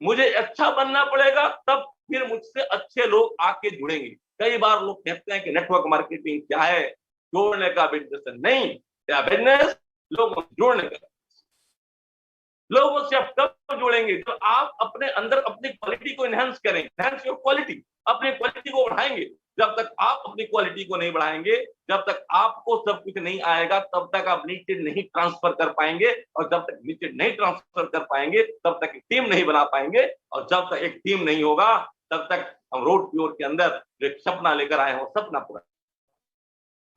मुझे अच्छा बनना पड़ेगा, तब फिर मुझसे अच्छे लोग आके जुड़ेंगे। कई बार लोग कहते हैं कि नेटवर्क मार्केटिंग क्या है? जोड़ने का बिजनेस है। नहीं, क्या बिजनेस? लोगों से जोड़ने का। लोगों से आप कब जुड़ेंगे? जब आप अपने अंदर अपनी क्वालिटी को एनहांस करेंगे। एनहांस योर क्वालिटी, अपनी क्वालिटी को बढ़ाएंगे। जब तक आप अपनी क्वालिटी को नहीं बढ़ाएंगे, जब तक आपको सब कुछ नहीं आएगा, तब तक आप नीचे नहीं ट्रांसफर कर पाएंगे। और जब तक नीचे नहीं ट्रांसफर कर पाएंगे, तब तक एक टीम नहीं बना पाएंगे। और जब तक एक टीम नहीं होगा, तब तक हम रोड प्योर के अंदर जो एक सपना लेकर आए हो, सपना पूरा।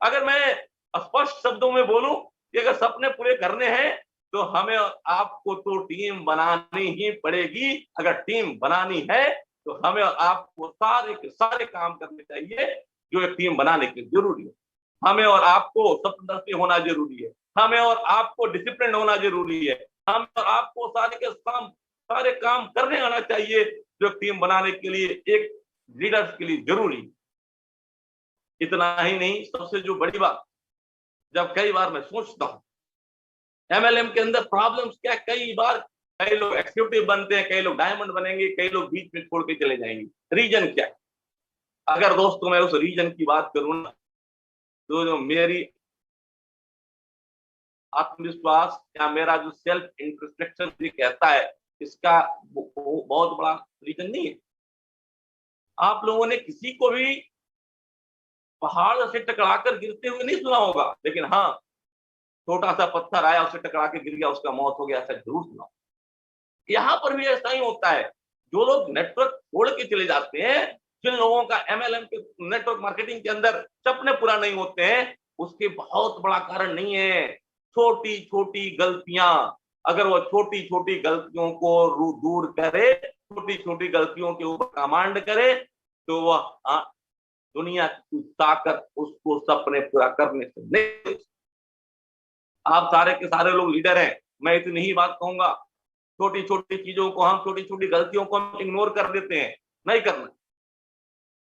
अगर मैं स्पष्ट शब्दों में बोलूं कि अगर सपने पूरे करने हैं तो हमें आपको तो टीम बनानी ही पड़ेगी। अगर टीम बनानी है तो हमें आपको सारे के सारे काम करने चाहिए जो एक टीम बनाने के जरूरी है। हमें और आपको स्वप्नदर्शी होना जरूरी है। हमें और आपको डिसिप्लिन होना जरूरी है। हमें और आपको सारे काम करने आना चाहिए जो टीम बनाने के लिए, एक लीडर्स के लिए जरूरी। इतना ही नहीं, सबसे जो बड़ी बात, जब कई बार मैं सोचता हूं एमएलएम के अंदर प्रॉब्लम्स क्या, कई बार कई लोग एग्जीक्यूटिव बनते हैं, कई लोग डायमंड बनेंगे, कई लोग बीच में छोड़ के चले जाएंगे। रीजन क्या है? अगर दोस्तों मैं उस रीजन की बात करूं ना, तो जो मेरी आत्मविश्वास या मेरा जो सेल्फ इंट्रोस्पेक्शन ये कहता है, इसका बहुत बड़ा रीजन नहीं है। आप लोगों ने किसी को भी पहाड़ से टकराकर गिरते हुए नहीं सुना होगा, लेकिन हाँ, छोटा सा पत्थर आया, उसे टकरा के गिर गया, उसका मौत हो गया, ऐसा जरूर सुना। यहाँ पर भी ऐसा ही होता है। जो लोग नेटवर्क छोड़ के चले जाते हैं, जिन लोगों का एमएलएम के नेटवर्क मार्केटिंग के अंदर सपने पूरा नहीं होते हैं, उसके बहुत बड़ा कारण नहीं है छोटी छोटी गलतियां। अगर वो छोटी छोटी गलतियों को दूर करे, छोटी छोटी गलतियों के ऊपर कमांड करे, तो वह दुनिया की ताकत उसको सपने पूरा करने से नहीं। आप सारे के सारे लोग लीडर हैं, मैं इतनी ही बात कहूंगा, छोटी छोटी चीजों को हम, छोटी छोटी गलतियों को हम इग्नोर कर देते हैं, नहीं करना।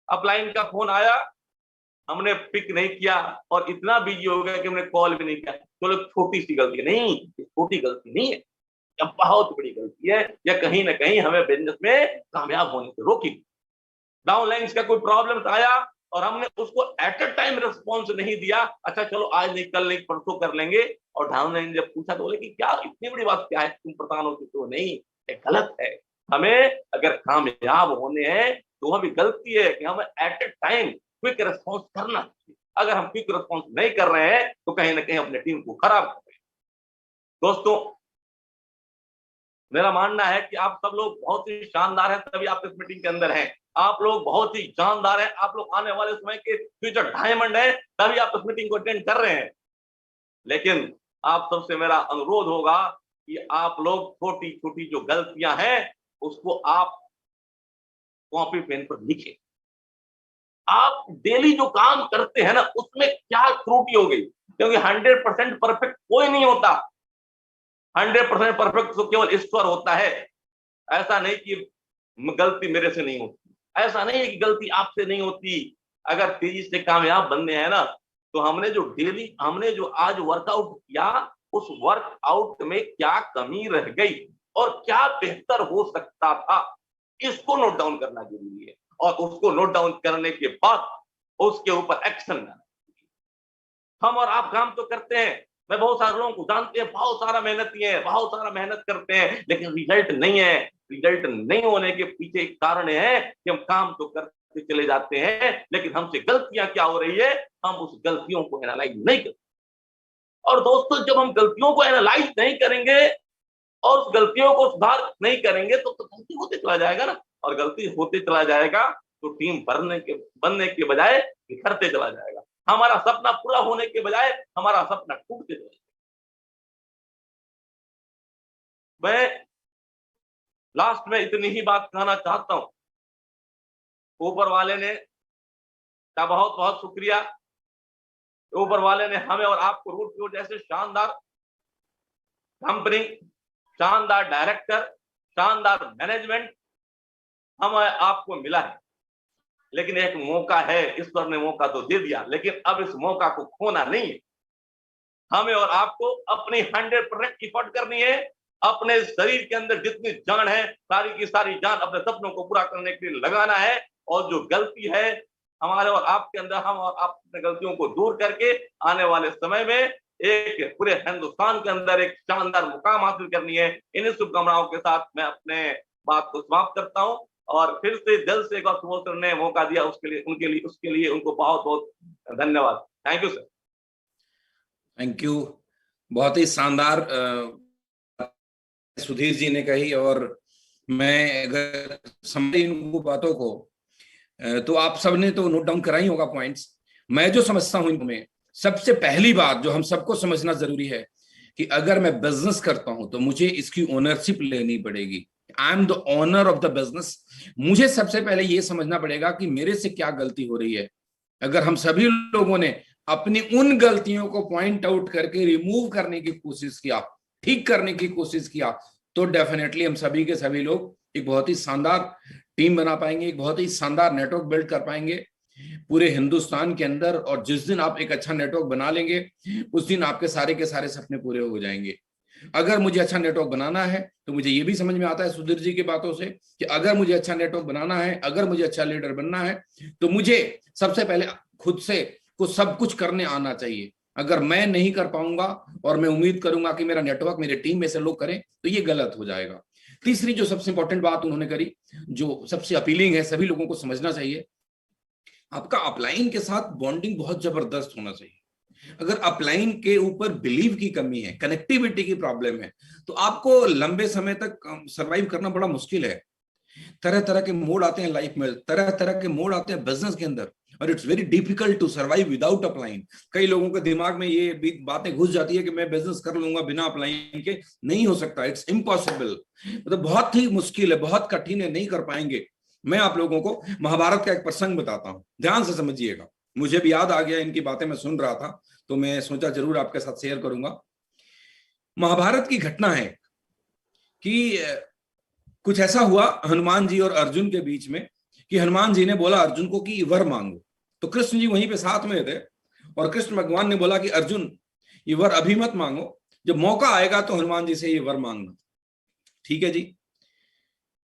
अपलाइन का फोन आया, हमने पिक नहीं किया और इतना बिजी हो गया कि हमने कॉल भी नहीं किया। चलो छोटी सी गलती नहीं, छोटी गलती नहीं है, यह बहुत बड़ी गलती है। या कहीं ना कहीं हमें बिजनेस में कामयाब होने से रोकी। डाउनलाइन का कोई प्रॉब्लम आया और हमने उसको एट अ टाइम रिस्पॉन्स नहीं दिया, अच्छा चलो आज नहीं, कल नहीं, परसों कर लेंगे, और डाउनलाइन जब पूछा तो बोले कि क्या इतनी बड़ी बात क्या है, तुम परेशान हो चुके हो। नहीं, ये गलत है। हमें अगर कामयाब होने हैं तो वह भी गलती है कि हमें at a time quick response करना चाहिए। अगर हम क्विक रिस्पॉन्स नहीं कर रहे हैं तो कहीं ना कहीं अपने टीम को खराब कर रहे हैं। दोस्तों, मेरा मानना है कि आप सब लोग बहुत ही शानदार हैं, तभी आप इस मीटिंग के अंदर हैं। आप लोग बहुत ही जानदार हैं, आप लोग आने वाले समय के फ्यूचर डायमंड हैं, तभी आप इस मीटिंग को अटेंड कर रहे हैं। लेकिन आप सबसे मेरा अनुरोध होगा कि आप लोग छोटी छोटी जो गलतियां हैं उसको आप कॉपी पेन पर लिखें। आप डेली जो काम करते हैं ना, उसमें क्या त्रुटि हो गई, क्योंकि 100% परफेक्ट कोई नहीं होता। 100% परफेक्ट तो केवल ईश्वर होता है। ऐसा नहीं कि गलती मेरे से नहीं होती, ऐसा नहीं है कि गलती आपसे नहीं होती। अगर तेजी से कामयाब बनने हैं ना, तो हमने जो आज वर्कआउट किया, उस वर्कआउट में क्या कमी रह गई और क्या बेहतर हो सकता था, इसको नोट डाउन करना जरूरी है। और उसको नोट डाउन करने के बाद उसके ऊपर एक्शन लेना। हम और आप काम तो करते हैं, मैं बहुत सारे लोगों को जानते हैं, बहुत सारा मेहनती है, बहुत सारा मेहनत करते हैं, लेकिन रिजल्ट नहीं है। रिजल्ट नहीं होने के पीछे एक कारण है कि हम काम तो करते चले जाते हैं, लेकिन हमसे गलतियां क्या हो रही है, हम उस गलतियों को एनालाइज नहीं करते। और दोस्तों, जब हम गलतियों को एनालाइज नहीं करेंगे और उस गलतियों को सुधार नहीं करेंगे तो गलती होते चला जाएगा ना, और गलती होते चला जाएगा तो टीम बनने के बजाय बिखरते चला जाएगा। हमारा सपना पूरा होने के बजाय हमारा सपना टूटते चला जाएगा। मैं लास्ट में इतनी ही बात कहना चाहता हूं, ऊपर वाले ने का बहुत बहुत शुक्रिया। ऊपर वाले ने हमें और आपको रूट जैसे शानदार कंपनी, शानदार डायरेक्टर, शानदार मैनेजमेंट हम आपको मिला है। लेकिन एक मौका है, ईश्वर ने मौका तो दे दिया, लेकिन अब इस मौका को खोना नहीं है। हमें और आपको अपनी 100% एफर्ट करनी है। अपने शरीर के अंदर जितनी जान है, सारी की सारी जान अपने सपनों को पूरा करने के लिए लगाना है। और जो गलती है हमारे और आपके अंदर, हम और आप अपने गलतियों को दूर करके आने वाले समय में एक पूरे हिंदुस्तान के अंदर एक शानदार मुकाम हासिल करनी है। इन शुभकामनाओं के साथ मैं अपने बात को समाप्त करता हूं। और फिर से दिल से एक बार सुमोत्र ने मौका दिया, उसके लिए उनको बहुत बहुत धन्यवाद। Thank you sir. Thank you. बहुत ही शानदार सुधीर जी ने कही, और मैं अगर समझ इन बातों को तो आप सबने तो नोट डाउन करा ही होगा पॉइंट्स। मैं जो समझता हूं इनमें सबसे पहली बात जो हम सबको समझना जरूरी है कि अगर मैं बिजनेस करता हूं तो मुझे इसकी ओनरशिप लेनी पड़ेगी। I am the owner of the business. मुझे सबसे पहले यह समझना पड़ेगा कि मेरे से क्या गलती हो रही है। अगर हम सभी लोगों ने अपनी उन गलतियों को पॉइंट आउट करके रिमूव करने की कोशिश किया, ठीक करने की कोशिश किया, तो डेफिनेटली हम सभी के सभी लोग एक बहुत ही शानदार टीम बना पाएंगे, एक बहुत ही शानदार नेटवर्क बिल्ड कर पाएंगे पूरे हिंदुस्तान के अंदर। और जिस दिन आप एक अच्छा नेटवर्क बना लेंगे, उस दिन आपके सारे के सारे सपने पूरे हो जाएंगे। अगर मुझे अच्छा नेटवर्क बनाना है तो मुझे ये भी समझ में आता है सुधीर जी की बातों से कि अगर मुझे अच्छा नेटवर्क बनाना है, अगर मुझे अच्छा लीडर बनना है, तो मुझे सबसे पहले खुद से सब कुछ करने आना चाहिए। अगर मैं नहीं कर पाऊंगा और मैं उम्मीद करूंगा कि मेरा नेटवर्क, मेरे टीम में से लोग करें, तो ये गलत हो जाएगा। तीसरी जो सबसे इंपॉर्टेंट बात उन्होंने करी, जो सबसे अपीलिंग है, सभी लोगों को समझना चाहिए, आपका अपलाइन के साथ बॉन्डिंग बहुत जबरदस्त होना चाहिए। अगर अपलाइन के ऊपर बिलीव की कमी है, कनेक्टिविटी की प्रॉब्लम है, तो आपको लंबे समय तक सरवाइव करना बड़ा मुश्किल है। तरह तरह के मोड आते हैं लाइफ में, तरह तरह के मोड आते हैं बिजनेस के अंदर, और it's very difficult to survive without upline. कई लोगों के दिमाग में ये बातें घुस जाती है कि मैं बिजनेस कर लूंगा बिना अपलाइन के। नहीं हो सकता, इट्स इम्पॉसिबल। मतलब बहुत ही मुश्किल है, बहुत कठिन है, नहीं कर पाएंगे। मैं आप लोगों को महाभारत का एक प्रसंग बताता हूं, ध्यान से समझिएगा। मुझे भी याद आ गया, इनकी बातें मैं सुन रहा था, तो मैं सोचा जरूर आपके साथ शेयर करूंगा। महाभारत की घटना है कि कुछ ऐसा हुआ हनुमान जी और अर्जुन के बीच में कि हनुमान जी ने बोला अर्जुन को कि वर मांगो, तो कृष्ण जी वहीं पे साथ में थे, और कृष्ण भगवान ने बोला कि अर्जुन ये वर अभी मत मांगो, जब मौका आएगा तो हनुमान जी से ये वर मांगना। ठीक है जी।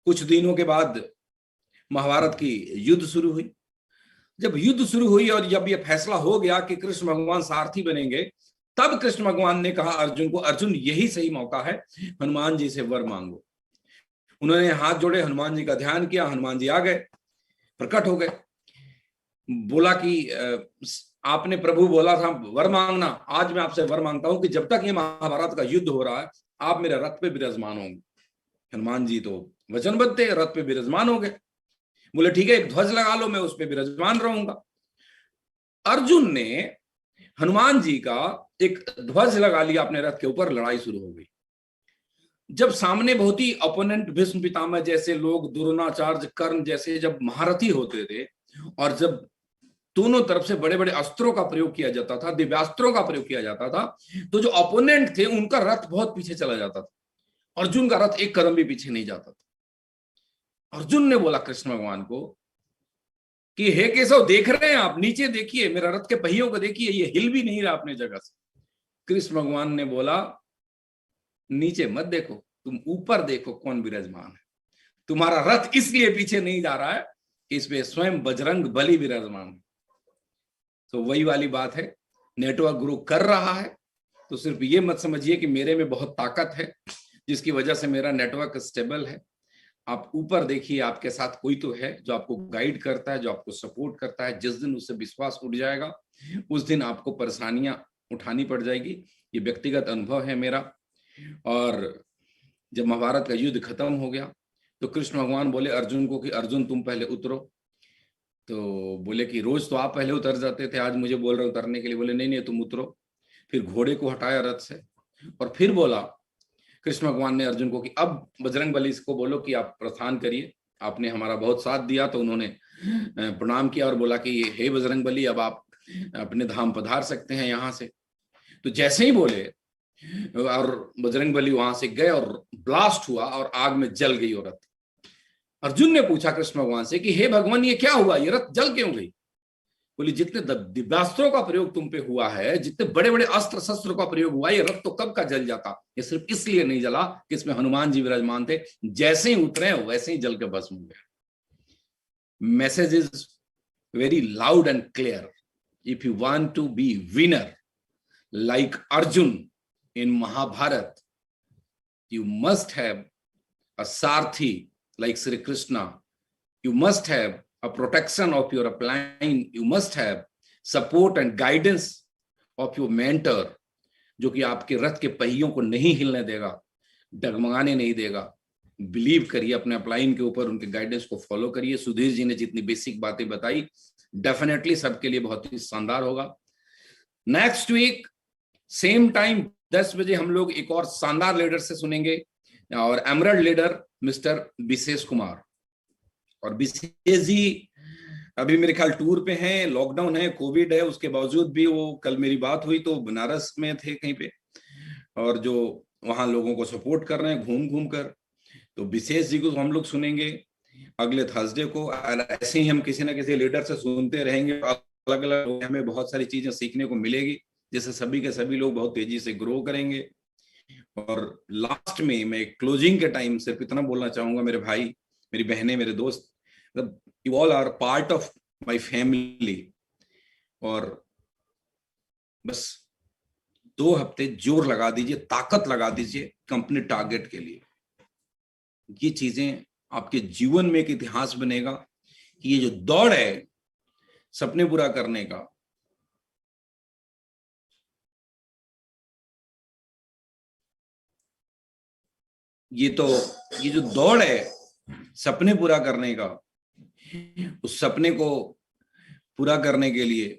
कुछ दिनों के बाद महाभारत की युद्ध शुरू हुई। जब युद्ध शुरू हुई और जब ये फैसला हो गया कि कृष्ण भगवान सारथी बनेंगे, तब कृष्ण भगवान ने कहा अर्जुन को, अर्जुन यही सही मौका है, हनुमान जी से वर मांगो। उन्होंने हाथ जोड़े, हनुमान जी का ध्यान किया, हनुमान जी आ गए, प्रकट हो गए। बोला कि आपने प्रभु बोला था वर मांगना, आज मैं आपसे वर मांगता हूं कि जब तक ये महाभारत का युद्ध हो रहा है आप मेरे रथ पे विराजमान होंगे। हनुमान जी तो वचनबद्ध थे, रथ पे विराजमान हो गए। बोले ठीक है, एक ध्वज लगा लो, मैं उस पे विराजमान रहूंगा। अर्जुन ने हनुमान जी का एक ध्वज लगा लिया अपने रथ के ऊपर, लड़ाई शुरू हो गई। जब सामने बहुत ही अपोनेंट भीष्म पितामह जैसे लोग, द्रोणाचार्य, कर्ण जैसे जब महारथी होते थे, और जब दोनों तरफ से बड़े बड़े अस्त्रों का प्रयोग किया जाता था, दिव्यास्त्रों का प्रयोग किया जाता था, तो जो अपोनेंट थे उनका रथ बहुत पीछे चला जाता था। अर्जुन का रथ एक कदम भी पीछे नहीं जाता था। अर्जुन ने बोला कृष्ण भगवान को कि हे केशव, देख रहे हैं आप, नीचे देखिए, मेरा रथ के पहियों को देखिए, ये हिल भी नहीं रहा अपने जगह से। कृष्ण भगवान ने बोला नीचे मत देखो, तुम ऊपर देखो कौन विराजमान है। तुम्हारा रथ इसलिए पीछे नहीं जा रहा है कि इसमें स्वयं बजरंग बली विराजमान है। तो वही वाली बात है, नेटवर्क ग्रो कर रहा है तो सिर्फ ये मत समझिए कि मेरे में बहुत ताकत है जिसकी वजह से मेरा नेटवर्क स्टेबल है। आप ऊपर देखिए, आपके साथ कोई तो है जो आपको गाइड करता है, जो आपको सपोर्ट करता है। जिस दिन उससे विश्वास उठ जाएगा उस दिन आपको परेशानियां उठानी पड़ जाएगी। ये व्यक्तिगत अनुभव है मेरा। और जब महाभारत का युद्ध खत्म हो गया तो कृष्ण भगवान बोले अर्जुन को कि अर्जुन तुम पहले उतरो। तो बोले कि रोज तो आप पहले उतर जाते थे, आज मुझे बोल रहे उतरने के लिए। बोले नहीं नहीं, तुम उतरो। फिर घोड़े को हटाया रथ से, और फिर बोला कृष्ण भगवान ने अर्जुन को कि अब बजरंग बली को बोलो कि आप प्रस्थान करिए, आपने हमारा बहुत साथ दिया। तो उन्होंने प्रणाम किया और बोला कि हे बजरंग बली, अब आप अपने धाम पधार सकते हैं यहाँ से। तो जैसे ही बोले और बजरंग बली वहां से गए और ब्लास्ट हुआ और आग में जल गई वो रथ। अर्जुन ने पूछा कृष्ण भगवान से कि हे भगवान, ये क्या हुआ, ये रथ जल क्यों गई? बोली जितने दिव्यास्त्रों का प्रयोग तुम पे हुआ है, जितने बड़े बड़े अस्त्र शस्त्र का प्रयोग हुआ, ये रथ तो कब का जल जाता। ये सिर्फ इसलिए नहीं जला कि इसमें हनुमान जी विराजमान थे। जैसे ही उतरे वैसे ही जल के भस्म हो गया। Message is very loud and clear. If you want to be winner like Arjun in Mahabharata, you must have a Sarthi like Sri Krishna. You must have a protection of your upline. You must have support and guidance of your mentor, जो कि आपके रथ के पहियों को नहीं हिलने देगा, डगमगाने नहीं देगा। बिलीव करिए अपने अपलाइन के ऊपर, उनके गाइडेंस को फॉलो करिए। सुधीर जी ने जितनी बेसिक बातें बताई, डेफिनेटली सबके लिए बहुत ही शानदार होगा। नेक्स्ट वीक सेम टाइम 10 बजे हम लोग एक और शानदार लीडर से सुनेंगे, और एमरल्ड लीडर मिस्टर विशेष कुमार। और विशेष जी अभी मेरे ख्याल टूर पे हैं, लॉकडाउन है, कोविड है, उसके बावजूद भी वो, कल मेरी बात हुई तो बनारस में थे कहीं पे, और जो वहां लोगों को सपोर्ट कर रहे हैं घूम घूम कर। तो विशेष जी को हम लोग सुनेंगे अगले थर्सडे को। ऐसे ही हम किसी ना किसी लीडर से सुनते रहेंगे, अलग अलग हमें बहुत सारी चीजें सीखने को मिलेगी, जिससे सभी के सभी लोग बहुत तेजी से ग्रो करेंगे। और लास्ट में मैं क्लोजिंग के टाइम सिर्फ इतना बोलना चाहूंगा, मेरे भाई, मेरी बहनें, मेरे दोस्त, you all are part of my family. और बस 2 हफ्ते जोर लगा दीजिए, ताकत लगा दीजिए कंपनी टारगेट के लिए। ये चीजें आपके जीवन में एक इतिहास बनेगा कि ये जो दौड़ है सपने पूरा करने का, ये जो दौड़ है सपने पूरा करने का, उस सपने को पूरा करने के लिए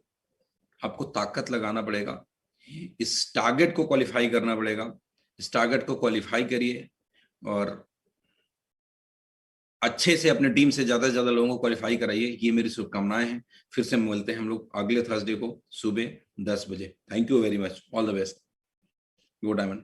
आपको ताकत लगाना पड़ेगा, इस टारगेट को क्वालिफाई करना पड़ेगा। इस टारगेट को क्वालिफाई करिए और अच्छे से अपने टीम से ज्यादा लोगों को क्वालिफाई कराइए। ये मेरी शुभकामनाएं हैं। फिर से मिलते हैं हम लोग अगले थर्सडे को सुबह 10 बजे। Thank you very much, all the best, good diamond.